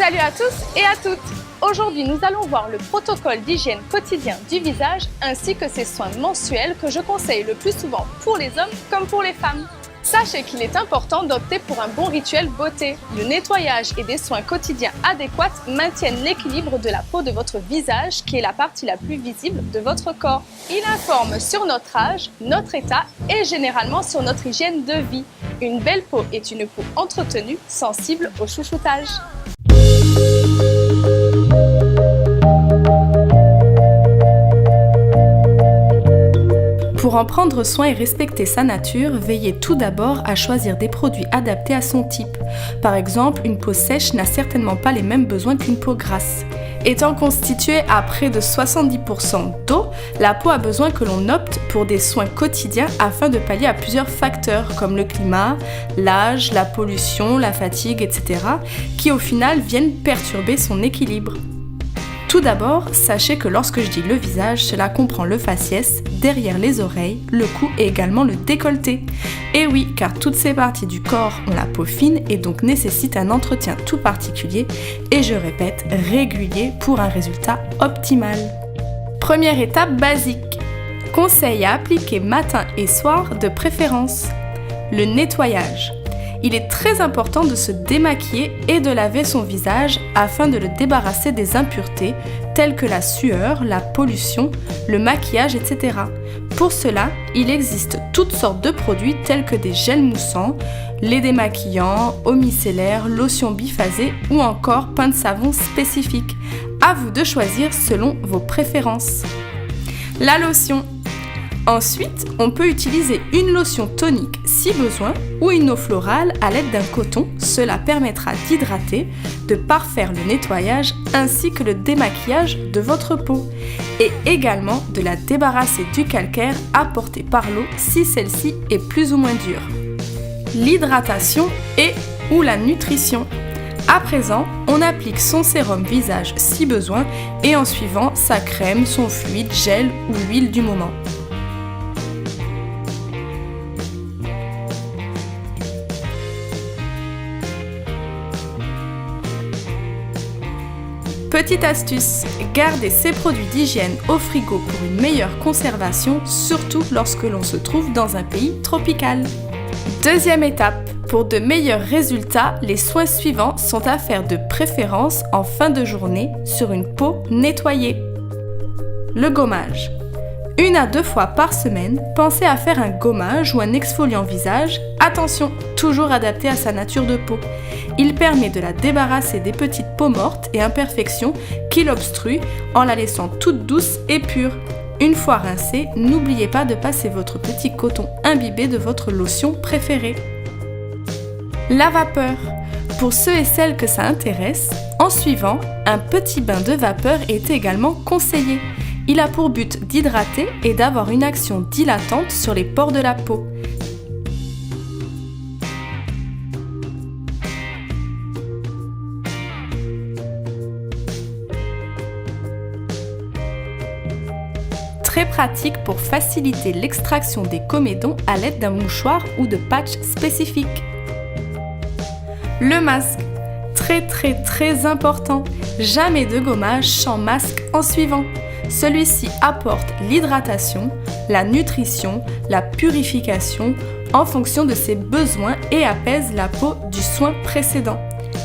Salut à tous et à toutes! Aujourd'hui, nous allons voir le protocole d'hygiène quotidien du visage ainsi que ses soins mensuels que je conseille le plus souvent pour les hommes comme pour les femmes. Sachez qu'il est important d'opter pour un bon rituel beauté. Le nettoyage et des soins quotidiens adéquats maintiennent l'équilibre de la peau de votre visage qui est la partie la plus visible de votre corps. Il informe sur notre âge, notre état et généralement sur notre hygiène de vie. Une belle peau est une peau entretenue, sensible au chouchoutage. Pour en prendre soin et respecter sa nature, veillez tout d'abord à choisir des produits adaptés à son type. Par exemple, une peau sèche n'a certainement pas les mêmes besoins qu'une peau grasse. Étant constituée à près de 70% d'eau, la peau a besoin que l'on opte pour des soins quotidiens afin de pallier à plusieurs facteurs comme le climat, l'âge, la pollution, la fatigue, etc. qui au final viennent perturber son équilibre. Tout d'abord, sachez que lorsque je dis le visage, cela comprend le faciès, derrière les oreilles, le cou et également le décolleté. Et oui, car toutes ces parties du corps ont la peau fine et donc nécessitent un entretien tout particulier et je répète, régulier pour un résultat optimal. Première étape basique. Conseil à appliquer matin et soir de préférence. Le nettoyage. Il est très important de se démaquiller et de laver son visage afin de le débarrasser des impuretés telles que la sueur, la pollution, le maquillage, etc. Pour cela, il existe toutes sortes de produits tels que des gels moussants, lait démaquillant, eau micellaire, lotion biphasée ou encore pain de savon spécifique. À vous de choisir selon vos préférences. La lotion. Ensuite, on peut utiliser une lotion tonique si besoin ou une eau florale à l'aide d'un coton. Cela permettra d'hydrater, de parfaire le nettoyage ainsi que le démaquillage de votre peau et également de la débarrasser du calcaire apporté par l'eau si celle-ci est plus ou moins dure. L'hydratation et ou la nutrition. À présent, on applique son sérum visage si besoin et en suivant sa crème, son fluide, gel ou huile du moment. Petite astuce, gardez ces produits d'hygiène au frigo pour une meilleure conservation, surtout lorsque l'on se trouve dans un pays tropical. Deuxième étape, pour de meilleurs résultats, les soins suivants sont à faire de préférence en fin de journée sur une peau nettoyée. Le gommage. 1 à 2 fois par semaine, pensez à faire un gommage ou un exfoliant visage. Attention, toujours adapté à sa nature de peau. Il permet de la débarrasser des petites peaux mortes et imperfections qui l'obstruent en la laissant toute douce et pure. Une fois rincée, n'oubliez pas de passer votre petit coton imbibé de votre lotion préférée. La vapeur. Pour ceux et celles que ça intéresse, en suivant, un petit bain de vapeur est également conseillé. Il a pour but d'hydrater et d'avoir une action dilatante sur les pores de la peau. Très pratique pour faciliter l'extraction des comédons à l'aide d'un mouchoir ou de patch spécifique. Le masque. Très important. Jamais de gommage sans masque en suivant. Celui-ci apporte l'hydratation, la nutrition, la purification en fonction de ses besoins et apaise la peau du soin précédent.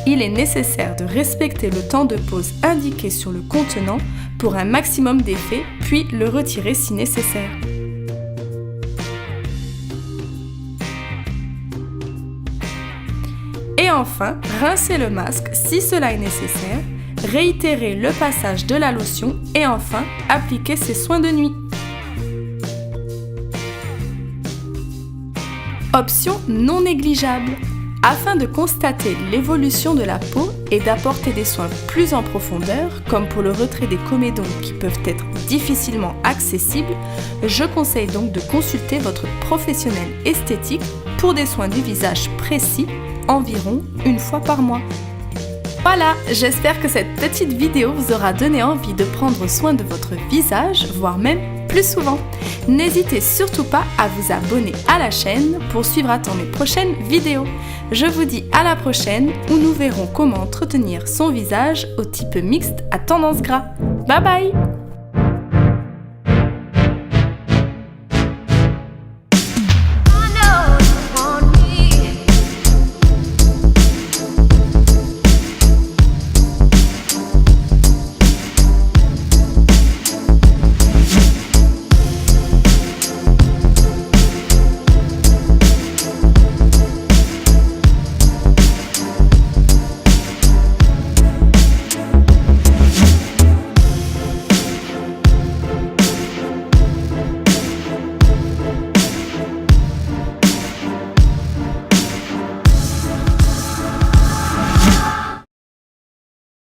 Il est nécessaire de respecter le temps de pause indiqué sur le contenant pour un maximum d'effet, puis le retirer si nécessaire. Et enfin, rincez le masque si cela est nécessaire. Réitérez le passage de la lotion et enfin, appliquez ses soins de nuit. Option non négligeable. Afin de constater l'évolution de la peau et d'apporter des soins plus en profondeur, comme pour le retrait des comédons qui peuvent être difficilement accessibles, je conseille donc de consulter votre professionnel esthétique pour des soins du visage précis, environ 1 fois par mois. Voilà, j'espère que cette petite vidéo vous aura donné envie de prendre soin de votre visage, voire même plus souvent. N'hésitez surtout pas à vous abonner à la chaîne pour suivre à temps mes prochaines vidéos. Je vous dis à la prochaine où nous verrons comment entretenir son visage au type mixte à tendance gras. Bye bye!